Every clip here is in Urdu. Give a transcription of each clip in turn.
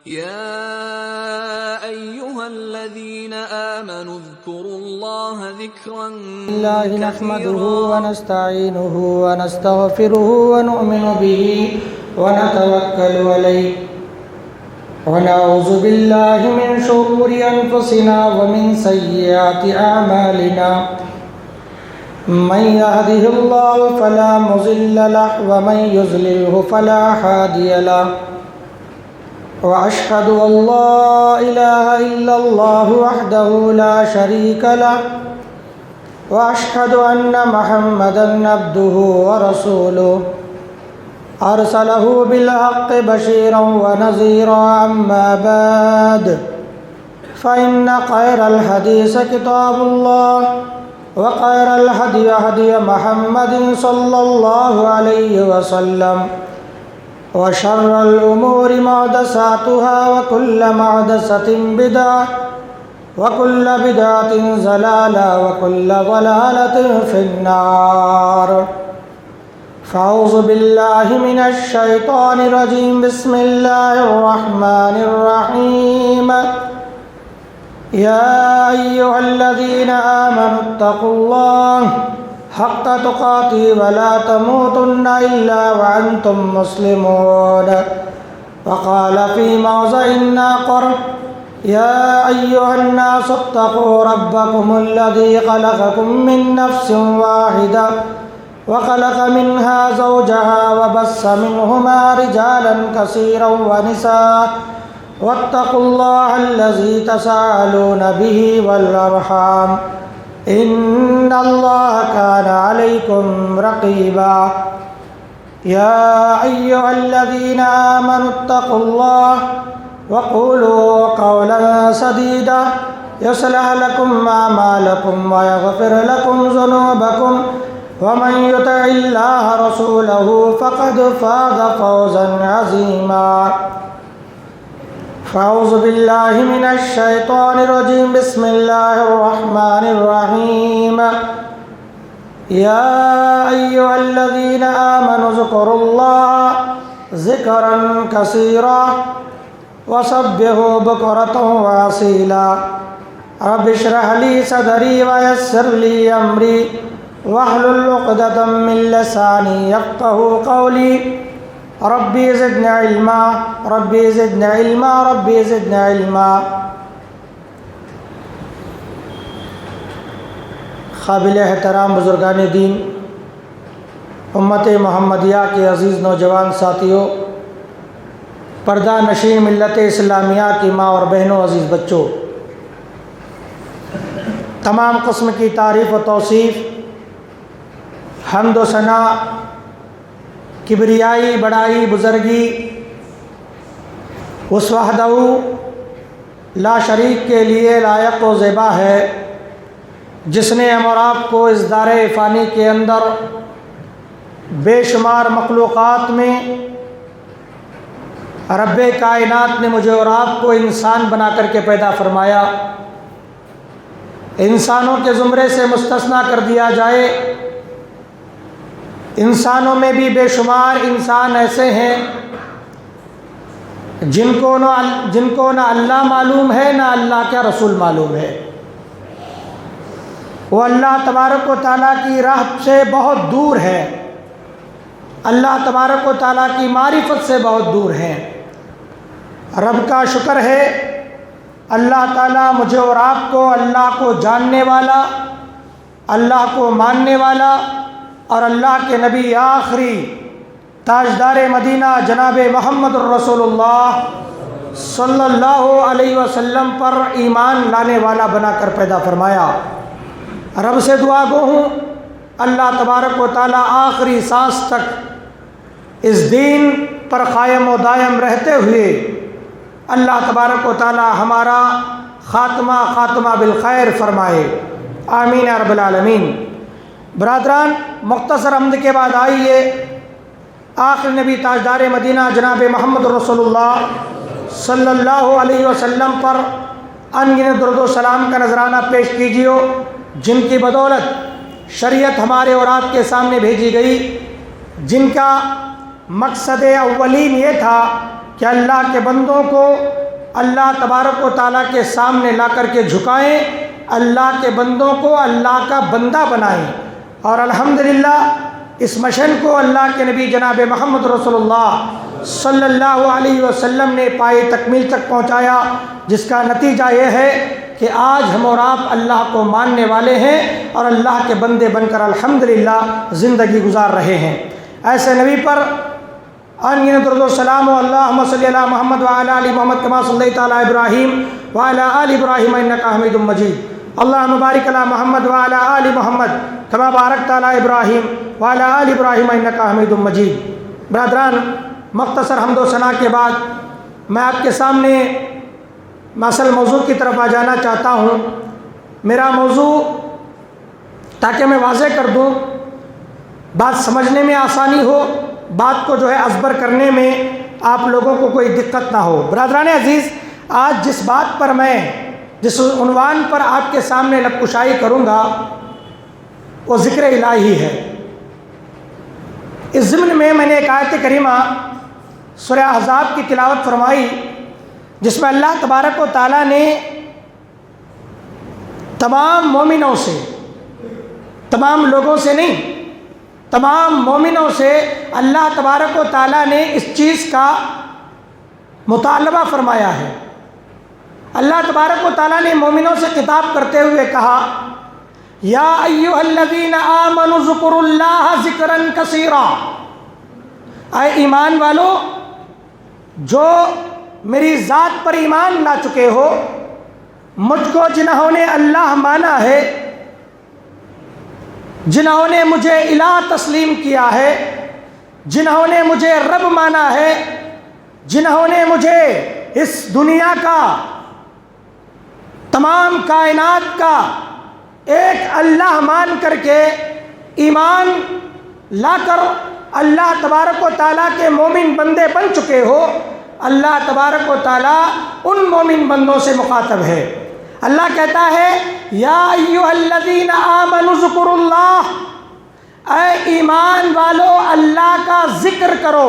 يا أيها الذين آمنوا اذكروا الله ذكرا الله نحمده ونستعينه ونستغفره ونؤمن به ونتوكل عليه ونعوذ بالله من شرور أنفسنا ومن سيئات أعمالنا من يهده الله فلا مضل له ومن يضلله فلا هادي له وأشهد أن لا إله إلا الله وحده لا شريك له وأشهد أن محمدا عبده ورسوله أرسله بالحق بشيرا ونذيرا أما بعد فإن خير الحديث كتاب الله وخير الهدي هدي محمد صلى الله عليه وسلم وشر الأمور محدثاتها وكل محدثة بدعة وكل بدعة ضلالة وكل ضلالة في النار فأعوذ بالله من الشيطان الرجيم بسم الله الرحمن الرحيم يا أيها الذين آمنوا اتقوا الله حق تقاته ولا تموتن إلا وأنتم مسلمون وقال في موضع آخر يا أيها الناس اتقوا ربكم الذي خلقكم من نفس واحدة وخلق منها زوجها وبث منهما رجالا كثيرا ونساء واتقوا الله الذي تساءلون به والأرحام إن الله كان عليكم رقيبا يا أيها الذين آمنوا اتقوا الله وقولوا قولا سديدا يصلح لكم أعمالكم ويغفر لكم ذنوبكم ومن يطع الله رسوله فقد فاز فوزا عظيما فأعوذ بالله من الشيطان الرجيم بسم الله الرحمن الرحيم يا أيها الذين آمنوا اذكروا الله ذكرا كثيرا وسبحوا بكرة وأصيلا رب اشرح لي صدري ويسر لي أمري واحلل عقدة من لساني يفقهوا قولي ربی زدنی علما ربی زدنی علما ربی زدنی علما۔ قابل احترام بزرگان دین، امت محمدیہ کے عزیز نوجوان ساتھیوں، پردہ نشین ملت اسلامیہ کی ماں اور بہنوں، عزیز بچوں، تمام قسم کی تعریف و توصیف، حمد و ثنا، کبریائی، بڑائی، بزرگی اس وحدہ لا شریک کے لیے لائق و زیبا ہے، جس نے ہم اور آپ کو اس دار فانی کے اندر بے شمار مخلوقات میں رب کائنات نے مجھے اور آپ کو انسان بنا کر کے پیدا فرمایا۔ انسانوں کے زمرے سے مستثنیٰ کر دیا جائے، انسانوں میں بھی بے شمار انسان ایسے ہیں جن کو نہ اللہ معلوم ہے نہ اللہ کا رسول معلوم ہے۔ وہ اللہ تبارک و تعالیٰ کی راہ سے بہت دور ہے، اللہ تبارک و تعالیٰ کی معرفت سے بہت دور ہیں۔ رب کا شکر ہے، اللہ تعالیٰ مجھے اور آپ کو اللہ کو جاننے والا، اللہ کو ماننے والا اور اللہ کے نبی آخری تاجدار مدینہ جناب محمد الرسول اللہ صلی اللہ علیہ وسلم پر ایمان لانے والا بنا کر پیدا فرمایا۔ رب سے دعا گو ہوں اللہ تبارک و تعالیٰ آخری سانس تک اس دین پر قائم و دائم رہتے ہوئے اللہ تبارک و تعالیٰ ہمارا خاتمہ بالخیر فرمائے، آمین یا رب العالمین۔ برادران، مختصر حمد کے بعد آئیے آخر نبی تاجدار مدینہ جناب محمد رسول اللہ صلی اللہ علیہ وسلم پر انگنت درود و سلام کا نذرانہ پیش کیجیے، جن کی بدولت شریعت ہمارے اور آپ کے سامنے بھیجی گئی، جن کا مقصد اولین یہ تھا کہ اللہ کے بندوں کو اللہ تبارک و تعالیٰ کے سامنے لا کر کے جھکائیں، اللہ کے بندوں کو اللہ کا بندہ بنائیں۔ اور الحمدللہ اس مشن کو اللہ کے نبی جناب محمد رسول اللہ صلی اللہ علیہ وسلم نے پائے تکمیل تک پہنچایا، جس کا نتیجہ یہ ہے کہ آج ہم اور آپ اللہ کو ماننے والے ہیں اور اللہ کے بندے بن کر الحمدللہ زندگی گزار رہے ہیں۔ ایسے نبی پر آمین درود و سلام و اللہم صلی علی محمد وعلی آل محمد کما صلیت علی ابراہیم وعلی آل ابراہیم انک حمید مجید۔ اللہم بارک علی محمد وعلی آل محمد کما بارکت علی ابراہیم وعلی آل ابراہیم انک حمید مجید۔ برادران، مختصر حمد و ثنا کے بعد میں آپ کے سامنے اصل موضوع کی طرف آ جانا چاہتا ہوں۔ میرا موضوع تاکہ میں واضح کر دوں، بات سمجھنے میں آسانی ہو، بات کو ازبر کرنے میں آپ لوگوں کو کوئی دقت نہ ہو۔ برادران عزیز، آج جس بات پر میں جس عنوان پر آپ کے سامنے لب کشائی کروں گا وہ ذکر الہی ہے۔ اس ضمن میں نے ایک آیت کریمہ سورہ احزاب کی تلاوت فرمائی، جس میں اللہ تبارک و تعالیٰ نے تمام مومنوں سے، تمام لوگوں سے نہیں، تمام مومنوں سے اللہ تبارک و تعالیٰ نے اس چیز کا مطالبہ فرمایا ہے۔ اللہ تبارک و تعالیٰ نے مومنوں سے خطاب کرتے ہوئے کہا، یا ایھا الذین آمنوا اذکروا اللہ ذکرا کثیرا، اے ایمان والو جو میری ذات پر ایمان لا چکے ہو، مجھ کو جنہوں نے اللہ مانا ہے، جنہوں نے مجھے الہ تسلیم کیا ہے، جنہوں نے مجھے رب مانا ہے، جنہوں نے مجھے اس دنیا کا، تمام کائنات کا ایک اللہ مان کر کے ایمان لا کر اللہ تبارک و تعالیٰ کے مومن بندے بن چکے ہو، اللہ تبارک و تعالیٰ ان مومن بندوں سے مخاطب ہے۔ اللہ کہتا ہے، یا ایھا الذین آمنوا اذکروا اللہ، اے ایمان والو اللہ کا ذکر کرو۔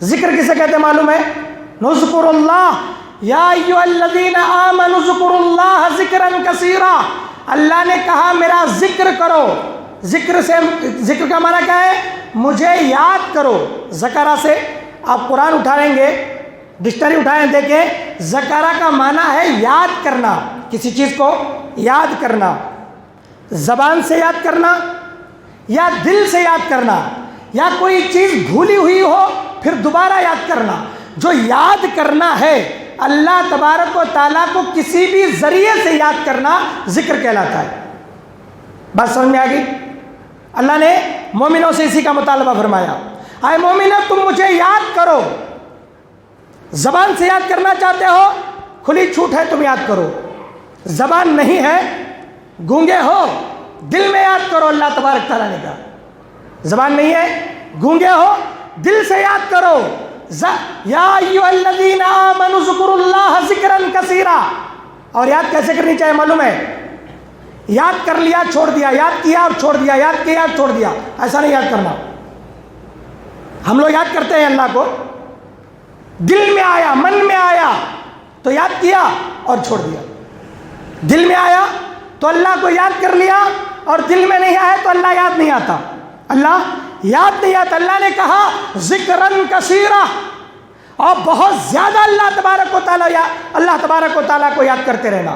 ذکر کسے کہتے ہیں معلوم ہے؟ نذکر اللہ، یا ایھا الذین آمنوا اذکروا اللہ ذکرا کثیرا، اللہ نے کہا میرا ذکر کرو۔ ذکر کا معنی کیا ہے؟ مجھے یاد کرو۔ ذکرہ سے آپ قرآن اٹھائیں گے، ڈکشنری اٹھائیں، دیکھیں ذکرہ کا معنی ہے یاد کرنا، کسی چیز کو یاد کرنا، زبان سے یاد کرنا یا دل سے یاد کرنا، یا کوئی چیز بھولی ہوئی ہو پھر دوبارہ یاد کرنا۔ جو یاد کرنا ہے اللہ تبارک و تعالیٰ کو کسی بھی ذریعے سے یاد کرنا ذکر کہلاتا ہے۔ بات سمجھ میں آ گئی؟ اللہ نے مومنوں سے اسی کا مطالبہ فرمایا، اے مومنو تم مجھے یاد کرو۔ زبان سے یاد کرنا چاہتے ہو، کھلی چھوٹ ہے، تم یاد کرو۔ زبان نہیں ہے، گونگے ہو، دل میں یاد کرو۔ اللہ تبارک تعالیٰ نے کہا زبان نہیں ہے، گونگے ہو، دل سے یاد کرو۔ یا ایھا الذین آمنوا اذکروا اللہ ذکرا کثیرا۔ اور یاد کیسے کرنی چاہیے معلوم ہے؟ یاد کر لیا چھوڑ دیا، یاد کیا اور چھوڑ دیا، یاد کیا چھوڑ دیا، ایسا نہیں یاد کرنا۔ ہم لوگ یاد کرتے ہیں اللہ کو، دل میں آیا، من میں آیا تو یاد کیا اور چھوڑ دیا۔ دل میں آیا تو اللہ کو یاد کر لیا، اور دل میں نہیں آیا تو اللہ یاد نہیں آتا، اللہ یاد نہیں آتا۔ اللہ نے کہا ذکرا کثیرا، اور بہت زیادہ اللہ تبارک و تعالیٰ کو یاد کرتے رہنا،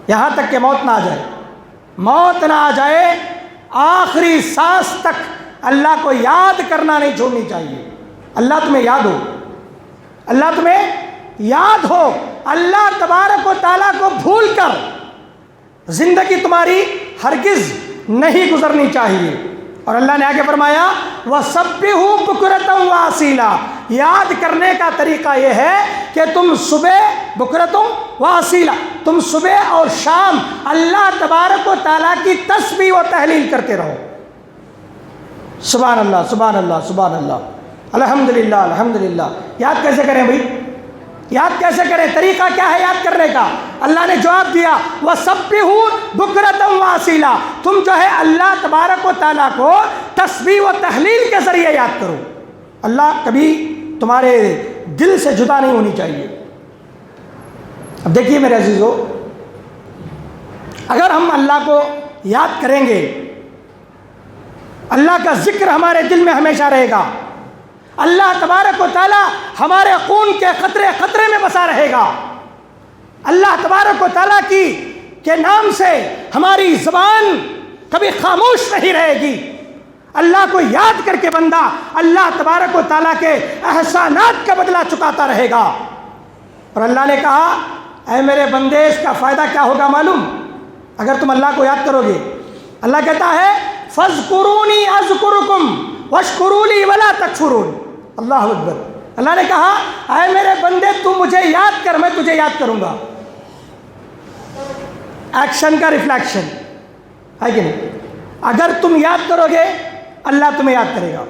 یہاں تک کہ موت نہ آ جائے۔ موت نہ آ جائے، آخری سانس تک اللہ کو یاد کرنا نہیں چھوڑنی چاہیے۔ اللہ تمہیں یاد ہو، اللہ تمہیں یاد ہو، اللہ تبارک و تعالیٰ کو بھول کر زندگی تمہاری ہرگز نہیں گزرنی چاہیے۔ اور اللہ نے آگے فرمایا وَسَبِّحُوا بُكْرَةً وَأَصِيلًا، یاد کرنے کا طریقہ یہ ہے کہ تم صبح بُكْرَةً وَأَصِيلًا، تم صبح اور شام اللہ تبارک و تعالیٰ کی تسبیح و تحلیل کرتے رہو۔ سبحان اللہ، سبحان اللہ، سبحان اللہ، الحمدللہ، الحمدللہ۔ یاد کیسے کریں بھائی؟ یاد کیسے کریں؟ طریقہ کیا ہے یاد کرنے کا؟ اللہ نے جواب دیا وَسَبِّحُوا بُكْرَةً وَأَصِيلًا، تم جو ہے اللہ تبارک و تعالیٰ کو تسبیح و تحلیل کے ذریعے یاد کرو۔ اللہ کبھی تمہارے دل سے جدا نہیں ہونی چاہیے۔ اب دیکھیے میرے عزیزو، اگر ہم اللہ کو یاد کریں گے، اللہ کا ذکر ہمارے دل میں ہمیشہ رہے گا، اللہ تبارک و تعالی ہمارے خون کے قطرے قطرے میں بسا رہے گا، اللہ تبارک و تعالیٰ کے نام سے ہماری زبان کبھی خاموش نہیں رہے گی۔ اللہ کو یاد کر کے بندہ اللہ تبارک و تعالیٰ کے احسانات کا بدلہ چکاتا رہے گا۔ اور اللہ نے کہا اے میرے بندے، اس کا فائدہ کیا ہوگا معلوم؟ اگر تم اللہ کو یاد کرو گے، اللہ کہتا ہے فَاذْكُرُونِي أَذْكُرُكُمْ وَاشْكُرُوا لِي وَلَا تَكْفُرُونَ۔ اللہ اکبر۔ اللہ نے کہا اے میرے بندے تم مجھے یاد کر، میں تجھے یاد کروں گا۔ ایکشن کا ریفلیکشن ہے کہ نہیں؟ اگر تم یاد کرو گے اللہ تمہیں یاد کرے گا۔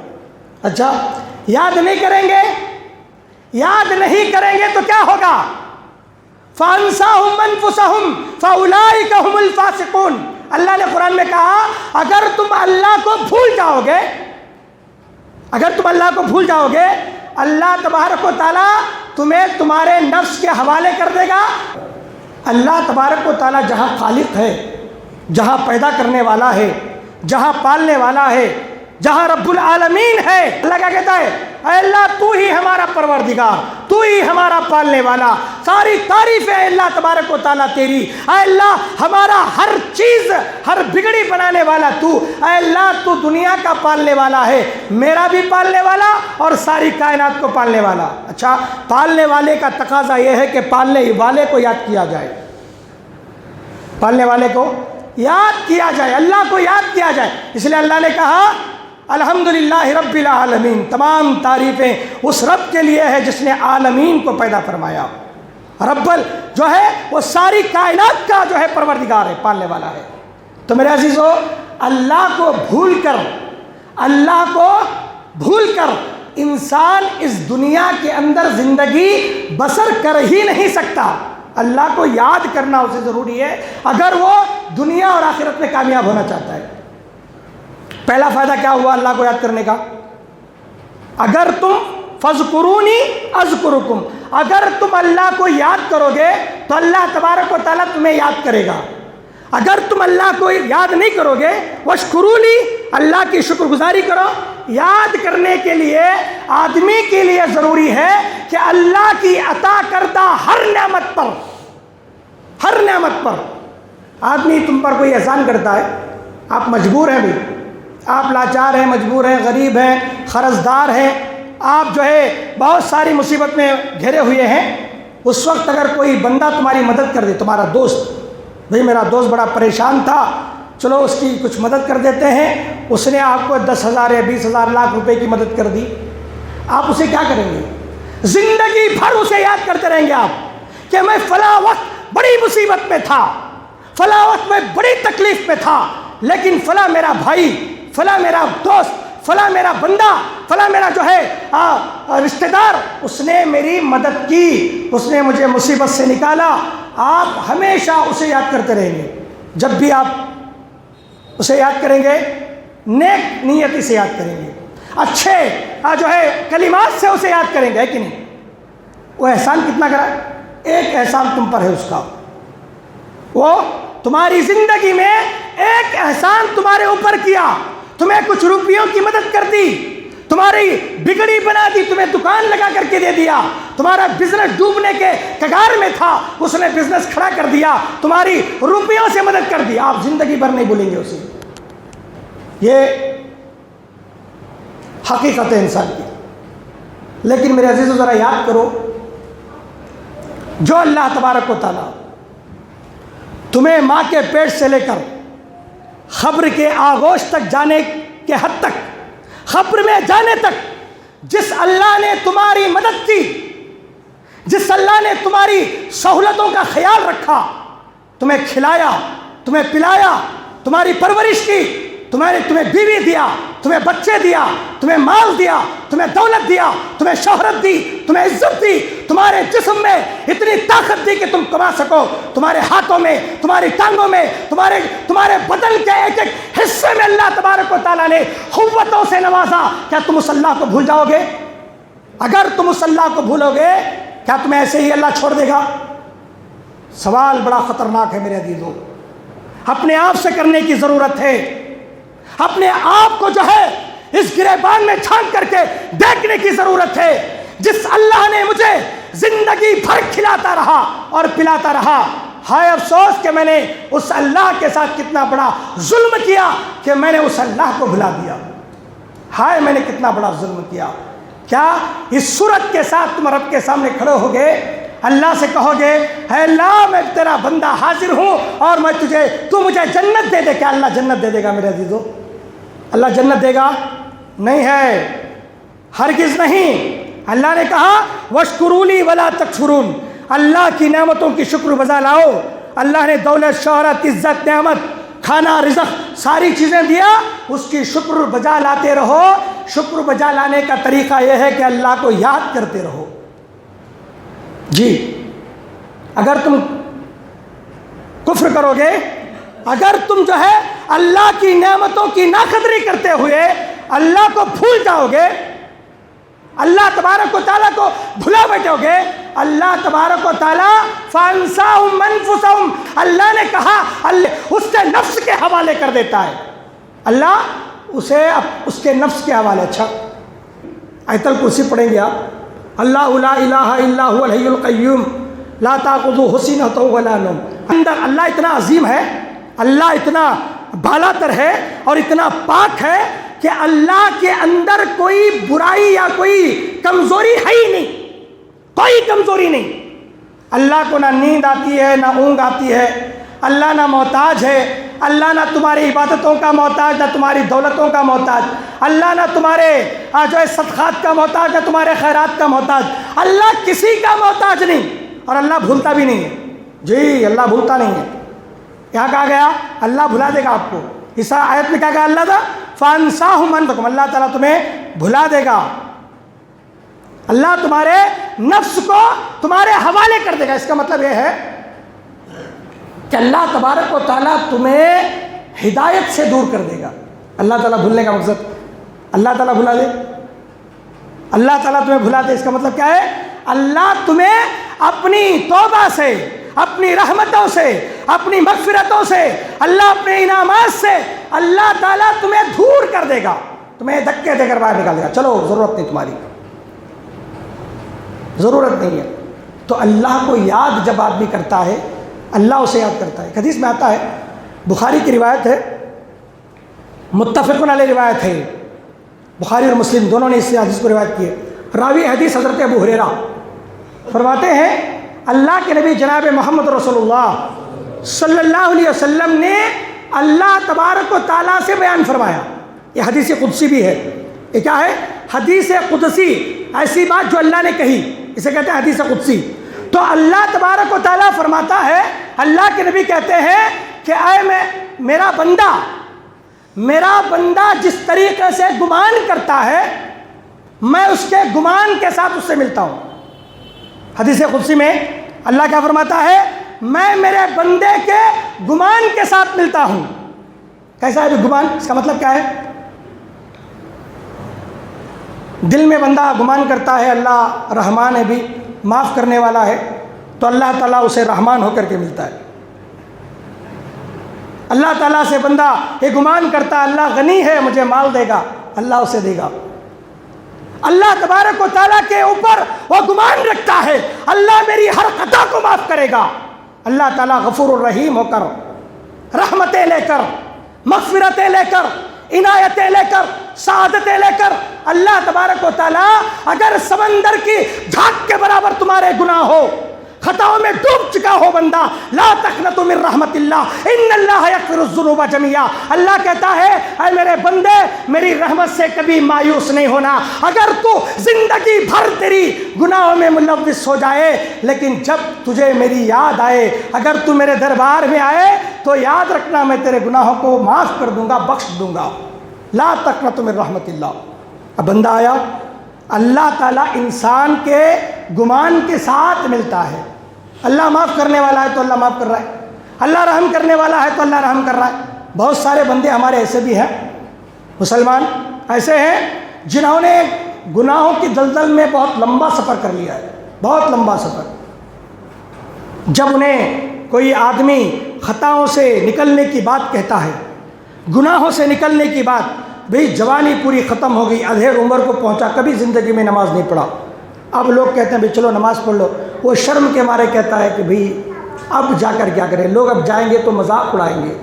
اچھا، یاد نہیں کریں گے، یاد نہیں کریں گے تو کیا ہوگا؟ فَأَنْسَاهُمْ أَنفُسَهُمْ فَأُولَٰئِكَ هُمُ الْفَاسِقُونَ۔ اللہ نے قرآن میں کہا اگر تم اللہ کو بھول جاؤ گے، اگر تم اللہ کو بھول جاؤ گے، اللہ تبارک و تعالیٰ تمہیں تمہارے نفس کے حوالے کر دے گا۔ اللہ تبارک و تعالیٰ جہاں خالق ہے، جہاں پیدا کرنے والا ہے، جہاں پالنے والا ہے، جہاں رب العالمین ہے، اللہ کیا کہتا ہے؟ اے اللہ تو ہی ہمارا پروردگار، تو ہی ہمارا پالنے والا، ساری تعریفیں اللہ تبارک و تعالیٰ تیری۔ اے اللہ ہمارا ہر چیز، ہر بگڑی بنانے والا تو، اے اللہ تو دنیا کا پالنے والا ہے، میرا بھی پالنے والا اور ساری کائنات کو پالنے والا۔ اچھا، پالنے والے کا تقاضا یہ ہے کہ پالنے والے کو یاد کیا جائے، پالنے والے کو یاد کیا جائے، اللہ کو یاد کیا جائے۔ اس لیے اللہ نے کہا الحمدللہ رب العالمین، تمام تعریفیں اس رب کے لیے ہے جس نے عالمین کو پیدا فرمایا۔ رب جو ہے وہ ساری کائنات کا جو ہے پروردگار ہے، پالنے والا ہے۔ تو میرے عزیزو، اللہ کو بھول کر، اللہ کو بھول کر انسان اس دنیا کے اندر زندگی بسر کر ہی نہیں سکتا۔ اللہ کو یاد کرنا اسے ضروری ہے اگر وہ دنیا اور آخرت میں کامیاب ہونا چاہتا ہے۔ پہلا فائدہ کیا ہوا اللہ کو یاد کرنے کا؟ اگر تم فَاذْكُرُونِي أَذْكُرُكُمْ، اگر تم اللہ کو یاد کرو گے تو اللہ تبارک و تعالیٰ تمہیں یاد کرے گا۔ اگر تم اللہ کو یاد نہیں کرو گے، وَاشْكُرُوا لِي، اللہ کی شکر گزاری کرو۔ یاد کرنے کے لیے آدمی کے لیے ضروری ہے کہ اللہ کی عطا کردہ ہر نعمت پر، ہر نعمت پر، آدمی تم پر کوئی احسان کرتا ہے، آپ مجبور ہیں بھی، آپ لاچار ہیں، مجبور ہیں، غریب ہیں، قرضدار ہیں، آپ جو ہے بہت ساری مصیبت میں گھرے ہوئے ہیں، اس وقت اگر کوئی بندہ تمہاری مدد کر دے، تمہارا دوست، بھئی میرا دوست بڑا پریشان تھا، چلو اس کی کچھ مدد کر دیتے ہیں، اس نے آپ کو 10,000 یا 20,000 لاکھ روپے کی مدد کر دی، آپ اسے کیا کریں گے؟ زندگی بھر اسے یاد کرتے رہیں گے آپ کہ میں فلاں وقت بڑی مصیبت میں تھا، فلاں وقت میں بڑی تکلیف میں تھا، لیکن فلاں میرا بھائی، فلاں میرا دوست، فلاں میرا بندہ، فلاں میرا جو ہے رشتہ دار، اس نے میری مدد کی، اس نے مجھے مصیبت سے نکالا۔ آپ ہمیشہ اسے یاد کرتے رہیں گے۔ جب بھی آپ اسے یاد کریں گے، نیک نیتی سے یاد کریں گے، اچھے جو ہے کلمات سے اسے یاد کریں گے، ہے کہ نہیں؟ وہ احسان کتنا کرا؟ ایک احسان تم پر ہے اس کا، وہ تمہاری زندگی میں ایک احسان تمہارے اوپر کیا، تمہیں کچھ روپیوں کی مدد کر دی، تمہاری بگڑی بنا دی، تمہیں دکان لگا کر کے دے دیا، تمہارا بزنس ڈوبنے کے کگار میں تھا، اس نے بزنس کھڑا کر دیا، تمہاری روپیوں سے مدد کر دی، آپ زندگی بھر نہیں بھولیں گے اسے۔ یہ حقیقت ہے انسان کی۔ لیکن میرے عزیزو ذرا یاد کرو، جو اللہ تبارک و تعالیٰ تمہیں ماں کے پیٹ سے لے کر قبر کے آغوش تک جانے کے حد تک، قبر میں جانے تک جس اللہ نے تمہاری مدد کی، جس اللہ نے تمہاری سہولتوں کا خیال رکھا، تمہیں کھلایا، تمہیں پلایا، تمہاری پرورش کی، تمہیں بیوی دیا، تمہیں بچے دیا، تمہیں مال دیا، تمہیں دولت دیا، تمہیں شہرت دی، تمہیں عزت دی، تمہارے جسم میں اتنی طاقت دی کہ تم کما سکو، تمہارے ہاتھوں میں، تمہاری ٹانگوں میں، تمہارے بدن کے ایک ایک حصے میں اللہ تبارک و تعالیٰ نے قوتوں سے نوازا، کیا تم اس اللہ کو بھول جاؤ گے؟ اگر تم اس اللہ کو بھولو گے کیا تمہیں ایسے ہی اللہ چھوڑ دے گا؟ سوال بڑا خطرناک ہے میرے عزیزو، اپنے آپ سے کرنے کی ضرورت ہے، اپنے آپ کو جو ہے اس گریبان میں جھانک کر کے دیکھنے کی ضرورت ہے۔ جس اللہ نے مجھے زندگی بھر کھلاتا رہا اور پلاتا رہا، ہائے افسوس کہ میں نے اس اللہ کے ساتھ کتنا بڑا ظلم کیا کہ میں نے اس اللہ کو بھلا دیا۔ ہائے میں نے کتنا بڑا ظلم کیا۔ کیا اس صورت کے ساتھ تم رب کے سامنے کھڑے ہوگے، اللہ سے کہو گے اے اللہ میں تیرا بندہ حاضر ہوں اور میں تو مجھے جنت دے دے؟ کیا اللہ جنت دے دے گا میرے عزیزو؟ اللہ جنت دے گا؟ نہیں ہے، ہرگز نہیں۔ اللہ نے کہا وَاشْكُرُوا لِي وَلَا تَكْفُرُونَ، اللہ کی نعمتوں کی شکر بجا لاؤ۔ اللہ نے دولت، شہرت، عزت، نعمت، کھانا، رزق، ساری چیزیں دیا، اس کی شکر بجا لاتے رہو۔ شکر بجا لانے کا طریقہ یہ ہے کہ اللہ کو یاد کرتے رہو۔ جی اگر تم کفر کرو گے، اگر تم جو ہے اللہ کی نعمتوں کی ناقدری کرتے ہوئے اللہ کو بھول جاؤ گے، اللہ تبارک و تعالیٰ کو بھلا بیٹھو گے، اللہ تبارک و تعالیٰ فَأَنْسَاهُمْ أَنفُسَهُمْ، اللہ نے کہا اس کے نفس کے حوالے کر دیتا ہے، اللہ اسے اس کے نفس کے حوالے۔ اچھا آیت الکرسی پڑھیں گے آپ، اللہ لا الہ الا هو الحی القیوم لا تأخذہ سنۃ ولا نوم۔ اندر اللہ اتنا عظیم ہے، اللہ اتنا بالا تر ہے اور اتنا پاک ہے کہ اللہ کے اندر کوئی برائی یا کوئی کمزوری ہے ہی نہیں، کوئی کمزوری نہیں۔ اللہ کو نہ نیند آتی ہے، نہ اونگ آتی ہے، اللہ نہ محتاج ہے، اللہ نہ تمہاری عبادتوں کا محتاج، نہ تمہاری دولتوں کا محتاج، اللہ نہ تمہارے جو ہے صدقات کا محتاج، نہ تمہارے خیرات کا محتاج، اللہ کسی کا محتاج نہیں، اور اللہ بھولتا بھی نہیں ہے۔ جی اللہ بھولتا نہیں ہے۔ یہاں کہا گیا اللہ بھلا دے گا آپ کو، اس آیت میں کہا گیا اللہ تھا فَأَنْسَاهُمْ أَنفُسَهُمْ، اللہ تعالیٰ تمہیں بھلا دے گا، اللہ تمہارے نفس کو تمہارے حوالے کر دے گا۔ اس کا مطلب یہ ہے کہ اللہ تبارک و تعالیٰ تمہیں ہدایت سے دور کر دے گا۔ اللہ تعالیٰ بھولنے کا مقصد اللہ تعالیٰ بھلا دے، اللہ تعالیٰ تمہیں بھلا دے، اس کا مطلب کیا ہے؟ اللہ تمہیں اپنی توبہ سے، اپنی رحمتوں سے، اپنی مغفرتوں سے، اللہ اپنے انعامات سے اللہ تعالیٰ تمہیں دور کر دے گا، تمہیں دھکے دے کر باہر نکال دے گا۔ چلو ضرورت نہیں، تمہاری ضرورت نہیں ہے۔ تو اللہ کو یاد جب آدمی کرتا ہے، اللہ اسے یاد کرتا ہے۔ حدیث میں آتا ہے، بخاری کی روایت ہے، متفق علیہ روایت ہے، بخاری اور مسلم دونوں نے اس حدیث کو روایت کی ہے۔ راوی حدیث حضرت ابو ہریرہ فرماتے ہیں اللہ کے نبی جناب محمد رسول اللہ صلی اللہ علیہ وسلم نے اللہ تبارک و تعالیٰ سے بیان فرمایا۔ یہ حدیث قدسی بھی ہے۔ یہ کیا ہے؟ حدیث قدسی، ایسی بات جو اللہ نے کہی، اسے کہتے ہیں حدیث قدسی۔ تو اللہ تبارک و تعالیٰ فرماتا ہے، اللہ کے نبی کہتے ہیں کہ اے میرا بندہ جس طریقے سے گمان کرتا ہے میں اس کے گمان کے ساتھ اس سے ملتا ہوں۔ حدیث قدسی میں اللہ کیا فرماتا ہے؟ میں میرے بندے کے گمان کے ساتھ ملتا ہوں۔ کیسا ہے گمان؟ اس کا مطلب کیا ہے؟ دل میں بندہ گمان کرتا ہے اللہ رحمان ہے، بھی معاف کرنے والا ہے، تو اللہ تعالیٰ اسے رحمان ہو کر کے ملتا ہے۔ اللہ تعالیٰ سے بندہ یہ گمان کرتا ہے اللہ غنی ہے، مجھے مال دے گا، اللہ اسے دے گا۔ اللہ تبارک و تعالیٰ کے اوپر وہ گمان رکھتا ہے اللہ میری ہر خطا کو معاف کرے گا۔ اللہ تعالیٰ غفور الرحیم ہو کر، رحمتیں لے کر، مغفرتیں لے کر، عنایتیں لے کر، سعادتیں لے کر، اللہ تبارک و تعالیٰ اگر سمندر کی جھاگ کے برابر تمہارے گناہ ہو، خطاؤں میں ڈوب چکا ہو بندہ، لا تقنطوا من رحمت اللہ ان اللہ یغفر الذنوب جميعا، اللہ کہتا ہے اے میرے بندے میری رحمت سے کبھی مایوس نہیں ہونا۔ اگر تو زندگی بھر تیری گناہوں میں ملوث ہو جائے، لیکن جب تجھے میری یاد آئے، اگر تو میرے دربار میں آئے تو یاد رکھنا میں تیرے گناہوں کو معاف کر دوں گا، بخش دوں گا۔ لا تقنطوا من رحمت اللہ۔ اب بندہ آیا، اللہ تعالیٰ انسان کے گمان کے ساتھ ملتا ہے۔ اللہ معاف کرنے والا ہے تو اللہ معاف کر رہا ہے، اللہ رحم کرنے والا ہے تو اللہ رحم کر رہا ہے۔ بہت سارے بندے ہمارے ایسے بھی ہیں، مسلمان ایسے ہیں جنہوں نے گناہوں کی دلدل میں بہت لمبا سفر کر لیا ہے، بہت لمبا سفر۔ جب انہیں کوئی آدمی خطاؤں سے نکلنے کی بات کہتا ہے، گناہوں سے نکلنے کی بات، بھئی جوانی پوری ختم ہو گئی، ادھیڑ عمر کو پہنچا، کبھی زندگی میں نماز نہیں پڑھا، اب لوگ کہتے ہیں بھئی چلو نماز پڑھ لو، وہ شرم کے مارے کہتا ہے کہ بھئی اب جا کر کیا کریں، لوگ اب جائیں گے تو مذاق اڑائیں گے،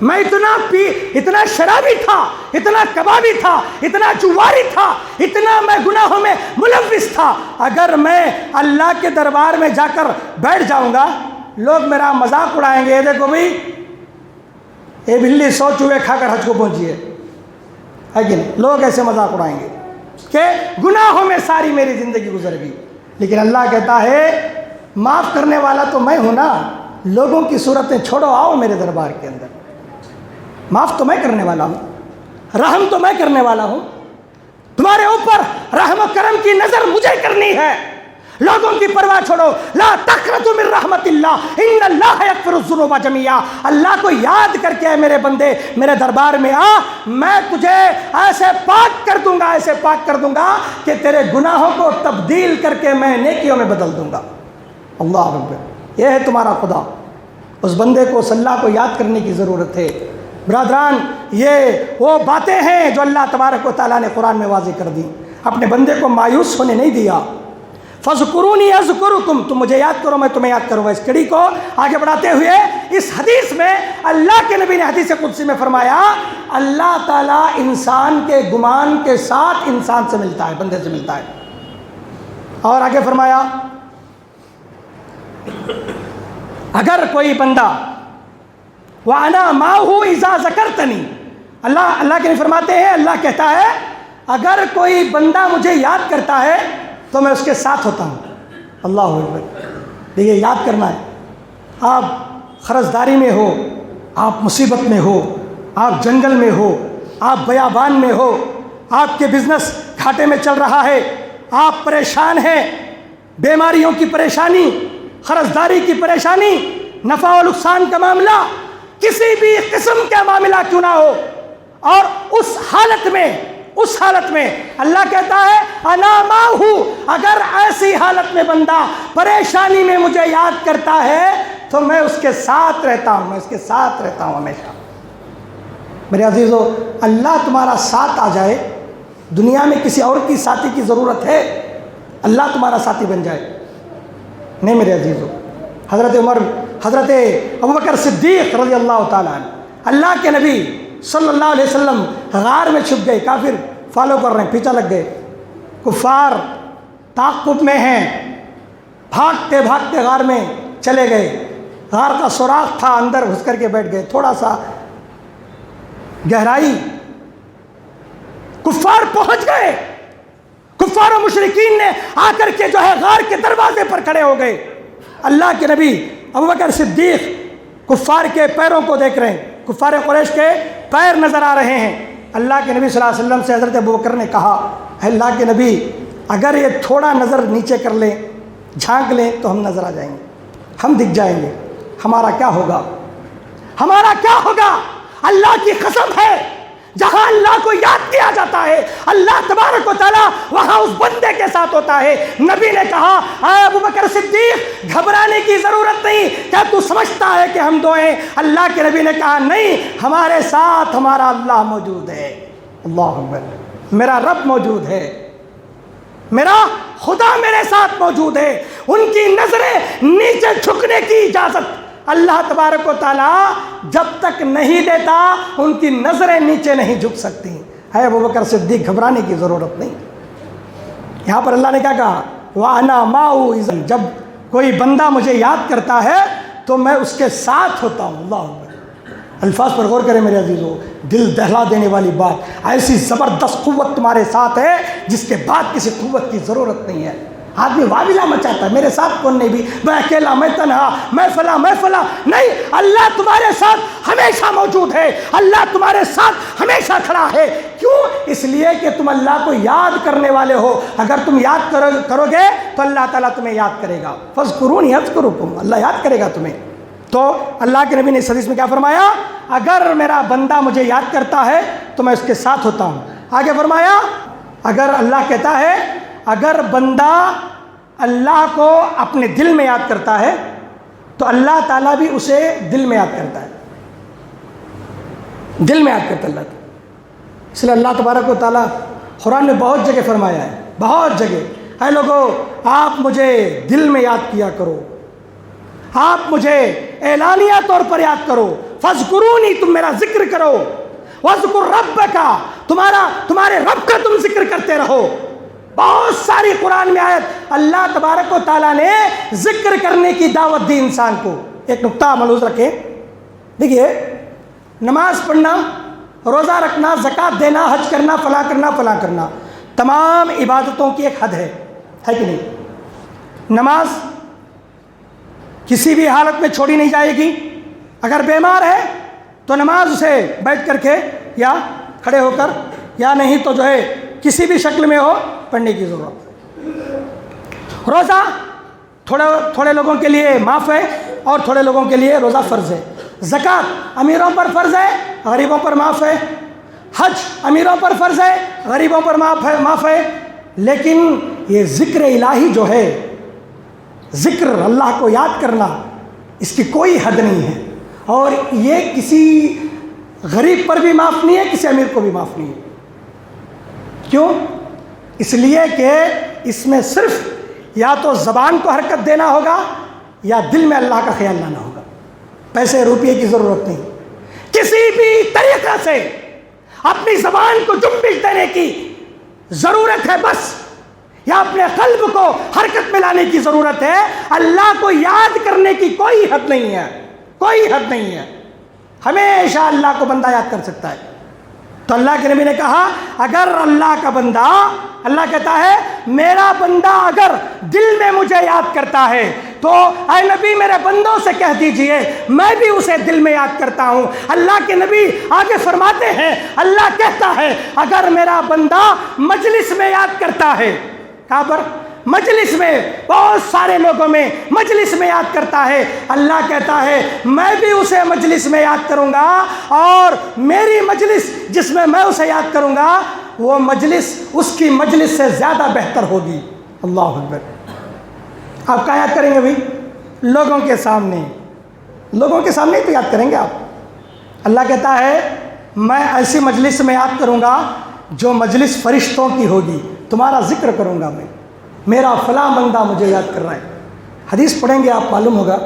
میں اتنا شرابی تھا، اتنا کبابی تھا، اتنا جواری تھا، اتنا میں گناہوں میں ملوث تھا، اگر میں اللہ کے دربار میں جا کر بیٹھ جاؤں گا لوگ میرا مذاق اڑائیں گے، یہ دیکھو بھئی یہ بلی 100 چوہے کھا کر حج کو پہنچی ہے کہ نہیں، لوگ ایسے مذاق اڑائیں گے کہ گناہوں میں ساری میری زندگی گزر گئی۔ لیکن اللہ کہتا ہے معاف کرنے والا تو میں ہوں نا، لوگوں کی صورتیں چھوڑو، آؤ میرے دربار کے اندر، معاف تو میں کرنے والا ہوں، رحم تو میں کرنے والا ہوں، تمہارے اوپر رحم و کرم کی نظر مجھے کرنی ہے، لوگوں کی پرواہ چھوڑو، لا تقنطوا من رحمت اللہ ان اللہ یغفر الذنوب جميعا، اللہ کو یاد کر کے میرے بندے میرے دربار میں آ، میں تجھے ایسے پاک کر دوں گا، ایسے پاک کر دوں گا کہ تیرے گناہوں کو تبدیل کر کے میں نیکیوں میں بدل دوں گا۔ اللہ اکبر، یہ ہے تمہارا خدا، اس بندے کو اس اللہ کو یاد کرنے کی ضرورت ہے۔ برادران، یہ وہ باتیں ہیں جو اللہ تبارک و تعالیٰ نے قرآن میں واضح کر دی، اپنے بندے کو مایوس ہونے نہیں دیا۔ فَاذْكُرُونِي أَذْكُرُكُمْ، تم مجھے یاد کرو میں تمہیں یاد کروں گا۔ اس کڑی کو آگے بڑھاتے ہوئے اس حدیث میں اللہ کے نبی نے حدیث قدسی میں فرمایا، اللہ تعالیٰ انسان کے گمان کے ساتھ انسان سے ملتا ہے، بندے سے ملتا ہے، اور آگے فرمایا اگر کوئی بندہ وَأَنَا مَعَهُ إِذَا ذَكَرْتَنِي، اللہ کے نبی فرماتے ہیں، اللہ کہتا ہے اگر کوئی بندہ مجھے یاد کرتا ہے تو میں اس کے ساتھ ہوتا ہوں۔ اللہ اکبر، دیکھیے یاد کرنا ہے، آپ قرضداری میں ہو، آپ مصیبت میں ہو، آپ جنگل میں ہو، آپ بیابان میں ہو، آپ کے بزنس گھاٹے میں چل رہا ہے، آپ پریشان ہیں، بیماریوں کی پریشانی، قرضداری کی پریشانی، نفع و نقصان کا معاملہ، کسی بھی قسم کا معاملہ کیوں نہ ہو، اور اس حالت میں اللہ کہتا ہے انا معہ، اگر ایسی حالت میں بندہ پریشانی میں مجھے یاد کرتا ہے تو میں اس کے ساتھ رہتا ہوں، میں اس کے ساتھ رہتا ہوں ہمیشہ۔ میرے عزیزو، اللہ تمہارا ساتھ آ جائے، دنیا میں کسی اور کی ساتھی کی ضرورت ہے؟ اللہ تمہارا ساتھی بن جائے؟ نہیں میرے عزیزو، حضرت عمر، حضرت ابوبکر صدیق رضی اللہ تعالیٰ عنہ، اللہ کے نبی صلی اللہ علیہ وسلم غار میں چھپ گئے، کافر فالو کر رہے ہیں، پیچھے لگ گئے، کفار تعاقب میں ہیں، بھاگتے بھاگتے غار میں چلے گئے، غار کا سوراخ تھا، اندر گھس کر کے بیٹھ گئے، تھوڑا سا گہرائی، کفار پہنچ گئے، کفار و مشرکین نے آ کر کے جو ہے غار کے دروازے پر کھڑے ہو گئے۔ اللہ کے نبی ابوبکر صدیق کفار کے پیروں کو دیکھ رہے ہیں، کفار قریش کے پیر نظر آ رہے ہیں۔ اللہ کے نبی صلی اللہ علیہ وسلم سے حضرت ابوبکر نے کہا، اے اللہ کے نبی اگر یہ تھوڑا نظر نیچے کر لیں، جھانک لیں تو ہم نظر آ جائیں گے، ہم دکھ جائیں گے، ہمارا کیا ہوگا، ہمارا کیا ہوگا؟ اللہ کی قسم ہے، جہاں اللہ کو یاد کیا جاتا ہے اللہ تبارک و تعالیٰ وہاں اس بندے کے ساتھ ہوتا ہے۔ نبی نے کہا اے ابوبکر صدیق گھبرانے کی ضرورت نہیں، کیا تو سمجھتا ہے کہ ہم دو ہیں؟ اللہ کے نبی نے کہا نہیں، ہمارے ساتھ ہمارا اللہ موجود ہے۔ اللہ اکبر، میرا رب موجود ہے، میرا خدا میرے ساتھ موجود ہے۔ ان کی نظریں نیچے جھکنے کی اجازت اللہ تبارک و تعالیٰ جب تک نہیں دیتا ان کی نظریں نیچے نہیں جھک سکتی۔ ہے ابوبکر صدیق، گھبرانے کی ضرورت نہیں۔ یہاں پر اللہ نے کیا کہا؟ وَأَنَا مَعَهُ، جب کوئی بندہ مجھے یاد کرتا ہے تو میں اس کے ساتھ ہوتا ہوں۔ اللہ اکبر، الفاظ پر غور کریں میرے عزیزو، دل دہلا دینے والی بات، ایسی زبردست قوت تمہارے ساتھ ہے جس کے بعد کسی قوت کی ضرورت نہیں ہے۔ آدمی واویلا مچاتا ہے، میرے ساتھ کون نہیں بھی، میں اکیلا، میں تنہا، میں فلاں، نہیں، اللہ تمہارے ساتھ ہمیشہ موجود ہے، اللہ تمہارے ساتھ ہمیشہ کھڑا ہے۔ کیوں؟ اس لیے کہ تم اللہ کو یاد کرنے والے ہو، اگر تم یاد کرو گے تو اللہ تعالیٰ تمہیں یاد کرے گا۔ فاذکرونی اذکرکم، اللہ یاد کرے گا تمہیں۔ تو اللہ کے نبی نے اس حدیث میں کیا فرمایا؟ اگر میرا بندہ مجھے یاد کرتا ہے تو میں اس کے ساتھ ہوتا ہوں۔ آگے فرمایا اگر اللہ کہتا ہے اگر بندہ اللہ کو اپنے دل میں یاد کرتا ہے تو اللہ تعالیٰ بھی اسے دل میں یاد کرتا ہے، دل میں یاد کرتا اللہ تعالیٰ۔ اس لیے اللہ تبارک و تعالیٰ قرآن میں بہت جگہ فرمایا ہے، بہت جگہ، اے لوگو آپ مجھے دل میں یاد کیا کرو، آپ مجھے اعلانیہ طور پر یاد کرو، فاذکرونی، تم میرا ذکر کرو، واذکر ربک، تمہارے رب کا تم ذکر کرتے رہو۔ بہت ساری قرآن میں آیت اللہ تبارک و تعالیٰ نے ذکر کرنے کی دعوت دی انسان کو۔ ایک نقطہ ملحوظ رکھیں، دیکھیے نماز پڑھنا، روزہ رکھنا، زکوٰۃ دینا، حج کرنا، فلاں کرنا، تمام عبادتوں کی ایک حد ہے کہ نہیں؟ نماز کسی بھی حالت میں چھوڑی نہیں جائے گی۔ اگر بیمار ہے تو نماز اسے بیٹھ کر کے یا کھڑے ہو کر یا نہیں تو جو ہے کسی بھی شکل میں ہو پڑھنے کی ضرورت۔ روزہ تھوڑے لوگوں کے لیے معاف ہے اور تھوڑے لوگوں کے لیے روزہ فرض ہے۔ زکوٰۃ امیروں پر فرض ہے، غریبوں پر معاف ہے۔ حج امیروں پر فرض ہے، غریبوں پر معاف ہے۔ لیکن یہ ذکر الہی جو ہے، ذکر اللہ کو یاد کرنا، اس کی کوئی حد نہیں ہے، اور یہ کسی غریب پر بھی معاف نہیں ہے، کسی امیر کو بھی معاف نہیں ہے۔ کیوں؟ اس لیے کہ اس میں صرف یا تو زبان کو حرکت دینا ہوگا یا دل میں اللہ کا خیال لانا ہوگا۔ پیسے روپیے کی ضرورت نہیں، کسی بھی طریقے سے اپنی زبان کو جنبش دینے کی ضرورت ہے بس، یا اپنے قلب کو حرکت میں لانے کی ضرورت ہے۔ اللہ کو یاد کرنے کی کوئی حد نہیں ہے، کوئی حد نہیں ہے، ہمیشہ اللہ کو بندہ یاد کر سکتا ہے۔ تو اللہ کے نبی نے کہا اگر اللہ کا بندہ، اللہ کہتا ہے میرا بندہ اگر دل میں مجھے یاد کرتا ہے تو اے نبی میرے بندوں سے کہہ دیجئے میں بھی اسے دل میں یاد کرتا ہوں۔ اللہ کے نبی آگے فرماتے ہیں، اللہ کہتا ہے اگر میرا بندہ مجلس میں یاد کرتا ہے، کہاں پر؟ مجلس میں، بہت سارے لوگوں میں مجلس میں یاد کرتا ہے، اللہ کہتا ہے میں بھی اسے مجلس میں یاد کروں گا، اور میری مجلس جس میں اسے یاد کروں گا وہ مجلس اس کی مجلس سے زیادہ بہتر ہوگی۔ اللہ اکبر۔ آپ کہاں یاد کریں گے بھائی؟ لوگوں کے سامنے، لوگوں کے سامنے تو یاد کریں گے آپ۔ اللہ کہتا ہے میں ایسی مجلس میں یاد کروں گا جو مجلس فرشتوں کی ہوگی، تمہارا ذکر کروں گا میں، میرا فلاں بندہ مجھے یاد کر رہا ہے۔ حدیث پڑھیں گے آپ، معلوم ہوگا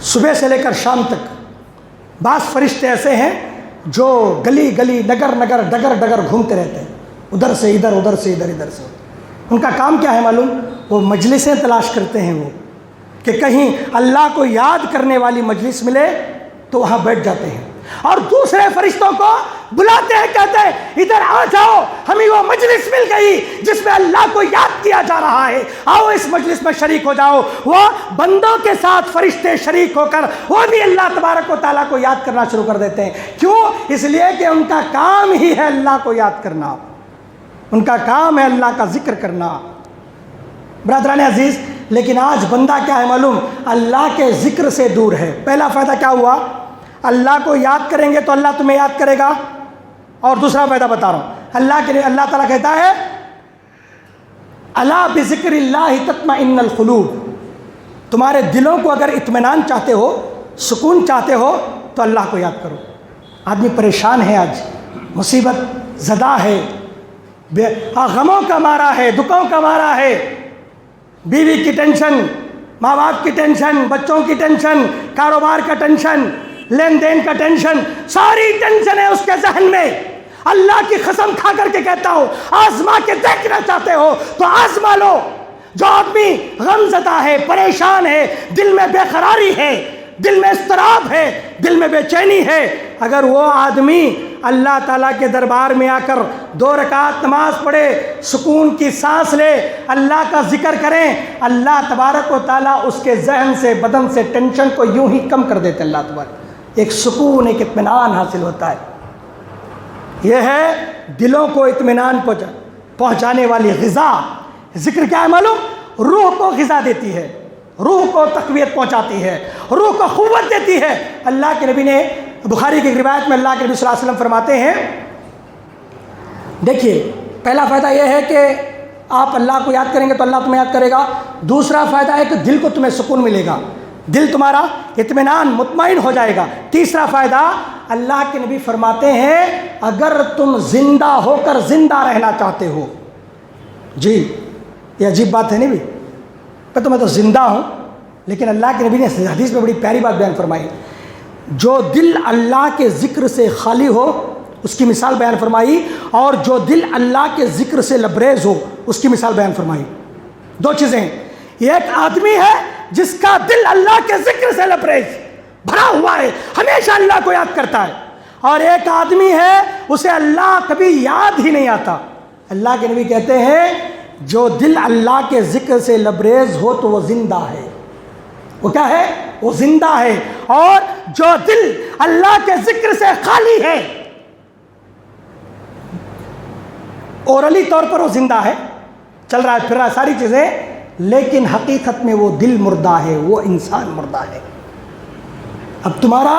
صبح سے لے کر شام تک بعض فرشتے ایسے ہیں جو گلی گلی، نگر نگر، ڈگر ڈگر گھومتے رہتے ہیں، ادھر سے ادھر، ادھر سے ادھر، ادھر سے۔ ان کا کام کیا ہے معلوم؟ وہ مجلسیں تلاش کرتے ہیں، وہ کہ کہیں اللہ کو یاد کرنے والی مجلس ملے تو وہاں بیٹھ جاتے ہیں، اور دوسرے فرشتوں کو بلاتے ہیں، کہتے ہیں ادھر آ جاؤ، ہمیں وہ مجلس مل گئی جس میں اللہ کو یاد کیا جا رہا ہے، آؤ اس مجلس میں شریک ہو جاؤ۔ وہ بندوں کے ساتھ فرشتے شریک ہو کر وہ بھی اللہ تبارک و تعالیٰ کو یاد کرنا شروع کر دیتے ہیں۔ کیوں؟ اس لیے کہ ان کا کام ہی ہے اللہ کو یاد کرنا، ان کا کام ہے اللہ کا ذکر کرنا۔ برادران عزیز، لیکن آج بندہ کیا ہے معلوم؟ اللہ کے ذکر سے دور ہے۔ پہلا فائدہ کیا ہوا؟ اللہ کو یاد کریں گے تو اللہ تمہیں یاد کرے گا، اور دوسرا فائدہ بتا رہا ہوں، اللہ تعالیٰ کہتا ہے الا بذکر اللہ تطمئن القلوب، تمہارے دلوں کو اگر اطمینان چاہتے ہو، سکون چاہتے ہو تو اللہ کو یاد کرو۔ آدمی پریشان ہے، آج مصیبت زدہ ہے، غموں کا مارا ہے، دکھوں کا مارا ہے، بیوی کی ٹینشن، ماں باپ کی ٹینشن، بچوں کی ٹینشن، کاروبار کا ٹینشن، لین دین کا ٹینشن، ساری ٹینشن ہے اس کے ذہن میں۔ اللہ کی قسم کھا کر کے کہتا ہوں، آزما کے دیکھنا چاہتے ہو تو آزما لو۔ جو آدمی غم زدہ ہے، پریشان ہے، دل میں بے قراری ہے، دل میں اضطراب ہے، دل میں بے چینی ہے، اگر وہ آدمی اللہ تعالیٰ کے دربار میں آ کر 2 رکعت نماز پڑھے، سکون کی سانس لے، اللہ کا ذکر کریں، اللہ تبارک و تعالیٰ اس کے ذہن سے، بدن سے ٹینشن کو یوں ہی کم کر دیتے ہیں۔ اللہ تبارک ایک سکون، ایک اطمینان حاصل ہوتا ہے۔ یہ ہے دلوں کو اطمینان پہنچانے والی غذا۔ ذکر کیا ہے معلوم؟ روح کو غذا دیتی ہے، روح کو تقویت پہنچاتی ہے، روح کو قوت دیتی ہے۔ اللہ کے نبی نے بخاری کی روایت میں اللہ کے نبی صلی اللہ علیہ وسلم فرماتے ہیں دیکھیے پہلا فائدہ یہ ہے کہ آپ اللہ کو یاد کریں گے تو اللہ تمہیں یاد کرے گا. دوسرا فائدہ ہے کہ دل کو تمہیں سکون ملے گا, دل تمہارا اطمینان مطمئن ہو جائے گا. تیسرا فائدہ اللہ کے نبی فرماتے ہیں اگر تم زندہ ہو کر زندہ رہنا چاہتے ہو, جی یہ عجیب بات ہے نہیں بھی کہ تو میں تو زندہ ہوں, لیکن اللہ کے نبی نے حدیث میں بڑی پیاری بات بیان فرمائی, جو دل اللہ کے ذکر سے خالی ہو اس کی مثال بیان فرمائی, اور جو دل اللہ کے ذکر سے لبریز ہو اس کی مثال بیان فرمائی. دو چیزیں ہیں, ایک آدمی ہے جس کا دل اللہ کے ذکر سے لبریز بھرا ہوا ہے, ہمیشہ اللہ کو یاد کرتا ہے, اور ایک آدمی ہے اسے اللہ کبھی یاد ہی نہیں آتا. اللہ کے نبی کہتے ہیں جو دل اللہ کے ذکر سے لبریز ہو تو وہ زندہ ہے. وہ کیا ہے؟ وہ زندہ ہے. اور جو دل اللہ کے ذکر سے خالی ہے, اورلی طور پر وہ زندہ ہے, چل رہا ہے پھر رہا ہے ساری چیزیں, لیکن حقیقت میں وہ دل مردہ ہے, وہ انسان مردہ ہے. اب تمہارا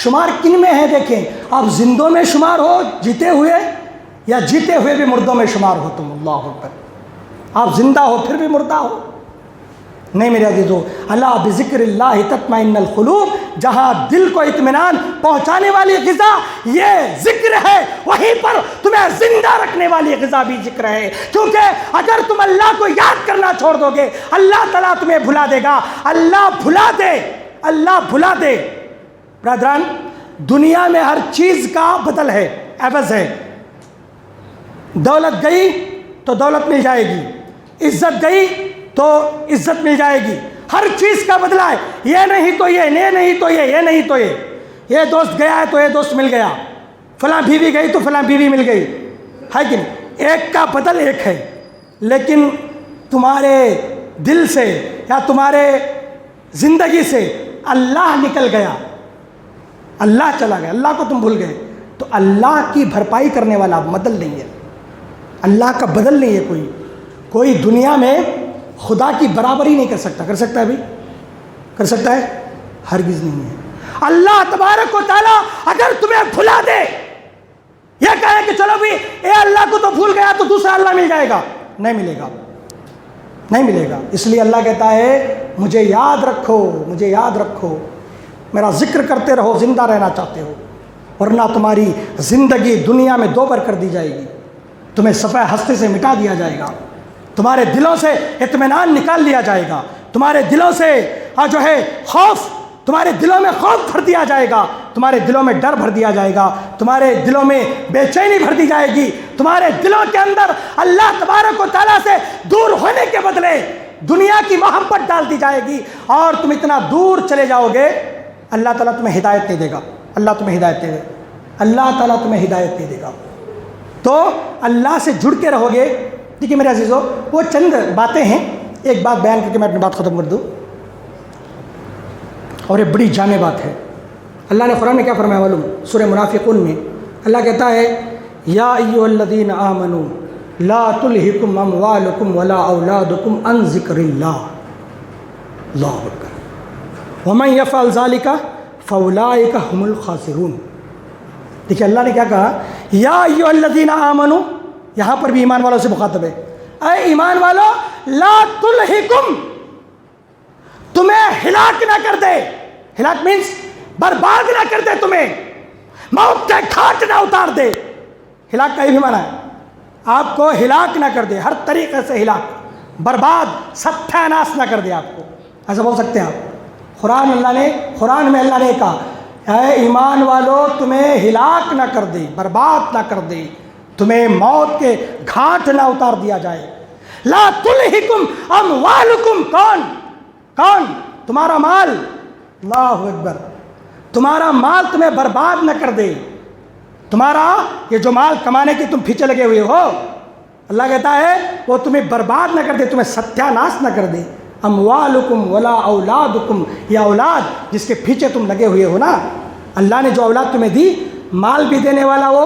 شمار کن میں ہے؟ دیکھیں آپ زندوں میں شمار ہو جیتے ہوئے, یا جیتے ہوئے بھی مردوں میں شمار ہو تم. اللہ اکبر. آپ زندہ ہو پھر بھی مردہ ہو؟ نہیں میرے عزیزو, اللہ بذکر اللہ تطمئن القلوب, جہاں دل کو اطمینان پہنچانے والی غذا یہ ذکر ہے, وہیں پر تمہیں زندہ رکھنے والی غذا بھی ذکر ہے. کیونکہ اگر تم اللہ کو یاد کرنا چھوڑ دو گے اللہ تعالیٰ تمہیں بھلا دے گا. اللہ بھلا دے, اللہ بھلا دے. برادران, دنیا میں ہر چیز کا بدل ہے, عوض ہے. دولت گئی تو دولت مل جائے گی, عزت گئی تو عزت مل جائے گی, ہر چیز کا بدلہ ہے. یہ نہیں تو یہ نہیں تو یہ نہیں تو یہ دوست گیا ہے تو یہ دوست مل گیا, فلاں بیوی گئی تو فلاں بیوی مل گئی, ہے کہ نہیں؟ ایک کا بدل ایک ہے, لیکن تمہارے دل سے یا تمہارے زندگی سے اللہ نکل گیا, اللہ چلا گیا, اللہ کو تم بھول گئے, تو اللہ کی بھرپائی کرنے والا بدل نہیں ہے, اللہ کا بدل نہیں ہے. کوئی دنیا میں خدا کی برابری نہیں کر سکتا. کر سکتا ہے ابھی؟ کر سکتا ہے؟ ہرگز نہیں ہے. اللہ تبارک و تعالیٰ اگر تمہیں بھلا دے, یہ کہے کہ چلو بھی اے اللہ کو تو بھول گیا تو دوسرا اللہ مل جائے گا, نہیں ملے گا, نہیں ملے گا. اس لیے اللہ کہتا ہے مجھے یاد رکھو, مجھے یاد رکھو, میرا ذکر کرتے رہو زندہ رہنا چاہتے ہو, ورنہ تمہاری زندگی دنیا میں دوبر کر دی جائے گی, تمہیں صفحہ ہستی سے مٹا دیا جائے گا, تمہارے دلوں سے اطمینان نکال لیا جائے گا, تمہارے دلوں سے جو ہے خوف, تمہارے دلوں میں خوف بھر دیا جائے گا, تمہارے دلوں میں ڈر بھر دیا جائے گا, تمہارے دلوں میں بے چینی بھر دی جائے گی, تمہارے دلوں کے اندر اللہ تبارک و تعالیٰ سے دور ہونے کے بدلے دنیا کی محبت ڈال دی جائے گی, اور تم اتنا دور چلے جاؤ گے اللہ تعالیٰ تمہیں ہدایت نہیں دے گا. اللہ تمہیں ہدایت دے گا, اللہ تعالیٰ تمہیں ہدایت نہیں دے گا. تو اللہ سے جڑ کے رہو گے. دیکھیے میرے عزیزو, وہ چند باتیں ہیں, ایک بات بیان کر کے میں اپنی بات ختم کر دوں, اور یہ بڑی جامع بات ہے. اللہ نے قرآن میں کیا فرمایا معلوم؟ سورہ منافقون میں اللہ کہتا ہے یا ایھا الذین آمنوا لا تلہکم اموالکم ولا اولادکم عن ذکر اللہ. اللہ اکبر. ومن یفعل ذلک فاولئک هم الخاسرون. دیکھیے اللہ نے کیا کہا, یا ایھا الذین آمنوا, یہاں پر بھی ایمان والوں سے مخاطب ہے. اے ایمان والو, لا تلہکم, تمہیں ہلاک نہ کر دے. ہلاک مینس برباد نہ کر دے, تمہیں موت کے گھاٹ نہ اتار دے. ہلاک کا یہ بھی معنی ہے, آپ کو ہلاک نہ کر دے, ہر طریقے سے ہلاک, برباد, ستیہ ناش نہ کر دے آپ کو. ایسا بول سکتے ہیں آپ. قرآن میں اللہ نے کہا اے ایمان والو تمہیں ہلاک نہ کر دے, برباد نہ کر دے, تمہیں موت کے گھاٹ نہ اتار دیا جائے. لا تلہکم اموالکم, کون؟ تمہارا مال. اللہ اکبر. تمہارا مال تمہیں برباد نہ کر دے. تمہارا یہ جو مال کمانے کی تم پیچھے لگے ہوئے ہو, اللہ کہتا ہے وہ تمہیں برباد نہ کر دے, تمہیں ستیہ ناش نہ کر دے. اموالکم ولا اولادکم, یہ اولاد جس کے پیچھے تم لگے ہوئے ہو نا, اللہ نے جو اولاد تمہیں دی, مال بھی دینے والا وہ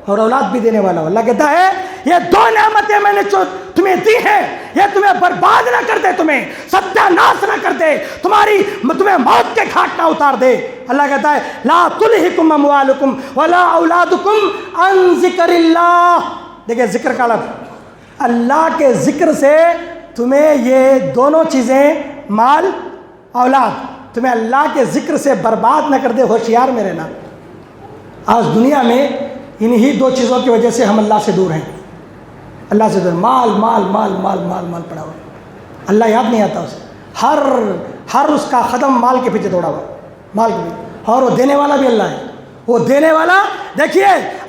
اور اولاد بھی دینے والا. اللہ کہتا ہے یہ دو نعمتیں میں نے تمہیں دی ہیں, یہ تمہیں برباد نہ کر دے, تمہیں ستیہ ناش نہ کر دے, تمہیں موت کے گھاٹ نہ اتار دے. اللہ کہتا ہے لا تلہکم اموالکم ولا اولادکم عن ذکر اللہ. دیکھیں ذکر کا لفظ، اللہ کے ذکر سے تمہیں یہ دونوں چیزیں، مال اولاد، تمہیں اللہ کے ذکر سے برباد نہ کر دے، ہوشیار میں رہنا۔ آج دنیا میں انہی دو چیزوں کی وجہ سے ہم اللہ سے دور ہیں، اللہ سے دور، مال مال مال مال مال مال پڑا ہوا، اللہ یاد نہیں آتا اسے، ہر اس کا قدم مال کے پیچھے دوڑا ہوا، مال کے پیچھے، اور وہ دینے والا بھی اللہ ہے، وہ دینے والا۔ دیکھیے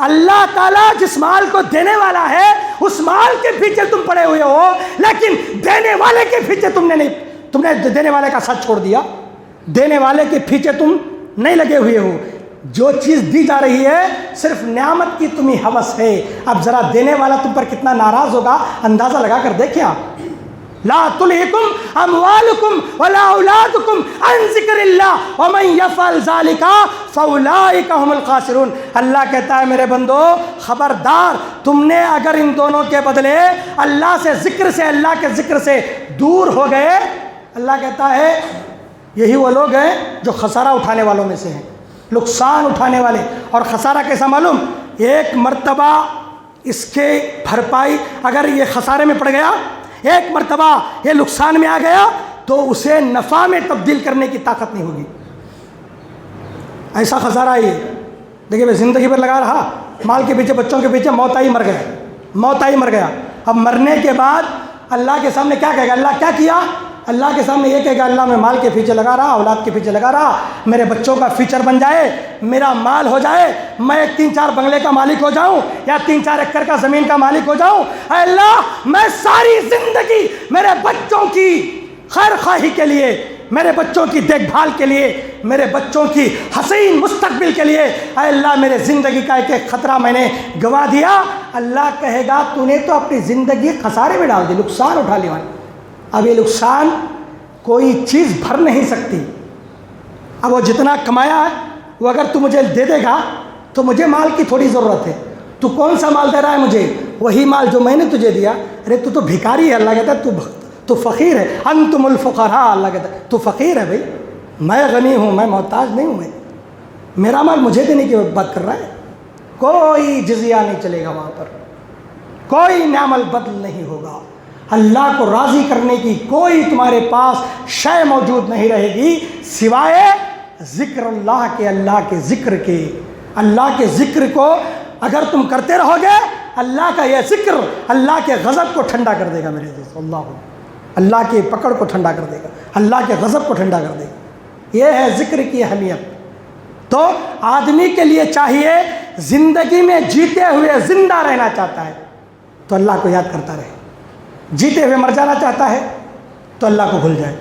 اللہ تعالیٰ جس مال کو دینے والا ہے اس مال کے پیچھے تم پڑے ہوئے ہو، لیکن دینے والے کے پیچھے تم نے دینے والے کا ساتھ چھوڑ دیا، دینے والے کے پیچھے تم نہیں لگے ہوئے ہو۔ جو چیز دی جا رہی ہے صرف نعمت کی تمہیں ہوس ہے، اب ذرا دینے والا تم پر کتنا ناراض ہوگا اندازہ لگا کر دیکھیں آپ۔ لا تلہکم اموالکم ولا اولادکم عن ذکر اللہ ومن یفعل ذلک فاولئک هم الخاسرون۔ اللہ کہتا ہے میرے بندو خبردار، تم نے اگر ان دونوں کے بدلے اللہ سے ذکر سے، اللہ کے ذکر سے دور ہو گئے، اللہ کہتا ہے یہی وہ لوگ ہیں جو خسارہ اٹھانے والوں میں سے ہیں، نقصان اٹھانے والے۔ اور خسارہ کیسا معلوم؟ ایک مرتبہ اس کے بھرپائی، اگر یہ خسارے میں پڑ گیا، ایک مرتبہ یہ نقصان میں آ گیا تو اسے نفع میں تبدیل کرنے کی طاقت نہیں ہوگی، ایسا خسارہ ہی۔ دیکھیے میں زندگی پر لگا رہا مال کے پیچھے، بچوں کے پیچھے، موت آئی مر گیا، موت آئی مر گیا۔ اب مرنے کے بعد اللہ کے سامنے کیا کہے گا؟ اللہ کیا کیا؟ اللہ کے سامنے یہ کہے گا اللہ میں مال کے پیچھے لگا رہا، اولاد کے پیچھے لگا رہا، میرے بچوں کا فیوچر بن جائے، میرا مال ہو جائے، میں 3-4 بنگلے کا مالک ہو جاؤں یا 3-4 ایکڑ کا زمین کا مالک ہو جاؤں، اے اللہ میں ساری زندگی میرے بچوں کی خیر خواہی کے لیے، میرے بچوں کی دیکھ بھال کے لیے، میرے بچوں کی حسین مستقبل کے لیے، اے اللہ میرے زندگی کا ایک ایک خطرہ میں نے گنوا دیا۔ اللہ کہے گا تو نے تو اپنی زندگی خسارے میں ڈال دی، نقصان اٹھا لیا۔ اب یہ نقصان کوئی چیز بھر نہیں سکتی۔ اب وہ جتنا کمایا ہے وہ اگر تو مجھے دے دے گا تو مجھے مال کی تھوڑی ضرورت ہے، تو کون سا مال دے رہا ہے مجھے؟ وہی مال جو میں نے تجھے دیا۔ ارے تو بھکاری ہے، اللہ کہتا ہے تو فقیر ہے، انتم الفقراء، اللہ کہتا ہے تو فقیر ہے۔ بھائی میں غنی ہوں، میں محتاج نہیں ہوں، میں میرا مال مجھے دینے کی بات کر رہا ہے۔ کوئی جزیہ نہیں چلے گا وہاں پر، کوئی نعم البدل نہیں ہوگا، اللہ کو راضی کرنے کی کوئی تمہارے پاس شے موجود نہیں رہے گی سوائے ذکر اللہ کے، اللہ کے ذکر کے۔ اللہ کے ذکر کو اگر تم کرتے رہو گے، اللہ کا یہ ذکر اللہ کے غضب کو ٹھنڈا کر دے گا میرے دوست، اللہ کی پکڑ کو ٹھنڈا کر دے گا، اللہ کے غضب کو ٹھنڈا کر دے گا۔ یہ ہے ذکر کی اہمیت۔ تو آدمی کے لیے چاہیے زندگی میں جیتے ہوئے زندہ رہنا چاہتا ہے تو اللہ کو یاد کرتا رہے، جیتے ہوئے مر جانا چاہتا ہے تو اللہ کو بھول جائے۔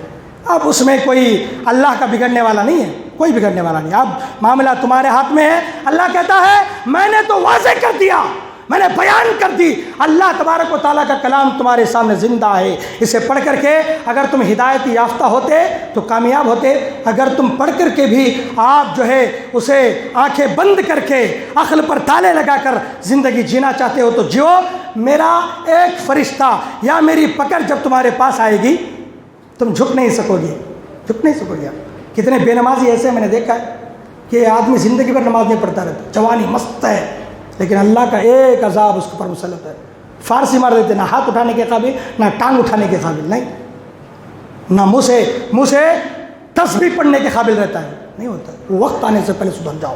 اب اس میں کوئی اللہ کا بگڑنے والا نہیں ہے، کوئی بگڑنے والا نہیں۔ اب معاملہ تمہارے ہاتھ میں ہے۔ اللہ کہتا ہے میں نے تو واضح کر دیا، میں نے بیان کر دی۔ اللہ تبارک و تعالیٰ کا کلام تمہارے سامنے زندہ ہے، اسے پڑھ کر کے اگر تم ہدایت یافتہ ہوتے تو کامیاب ہوتے، اگر تم پڑھ کر کے بھی آپ جو ہے اسے آنکھیں بند کر کے عقل پر تالے لگا کر زندگی جینا چاہتے ہو تو جیو۔ میرا ایک فرشتہ یا میری پکڑ جب تمہارے پاس آئے گی تم جھک نہیں سکو گے، جھک نہیں سکو گے۔ کتنے بے نمازی ایسے میں نے دیکھا ہے کہ آدمی زندگی بھر نماز نہیں پڑھتا رہتا، جوانی مست ہے لیکن اللہ کا ایک عذاب اس کے پر مسلط ہے، فارسی مار دیتے، نہ ہاتھ اٹھانے کے قابل، نہ ٹانگ اٹھانے کے قابل، نہیں، نہ منہ سے تسبیح پڑھنے کے قابل رہتا ہے، نہیں ہوتا۔ وقت آنے سے پہلے سدھر جاؤ۔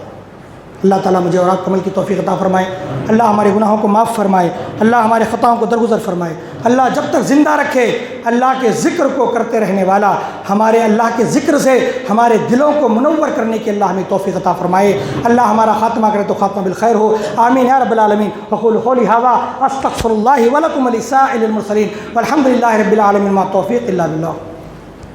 اللہ تعالیٰ مجھے اور آپ کو عمل کی توفیق عطا فرمائے، اللہ ہمارے گناہوں کو معاف فرمائے، اللہ ہمارے خطاؤں کو درگزر فرمائے، اللہ جب تک زندہ رکھے اللہ کے ذکر کو کرتے رہنے والا، ہمارے اللہ کے ذکر سے ہمارے دلوں کو منور کرنے کی اللہ ہمیں توفیق عطا فرمائے، اللہ ہمارا خاتمہ کرے تو خاتمہ بالخیر ہو، آمین یا رب العالمین۔ وقولوا قولی ھذا استغفر اللہ ولکم ولسائر المرسلین والحمد للہ رب العالمین، ما توفیق الا باللہ۔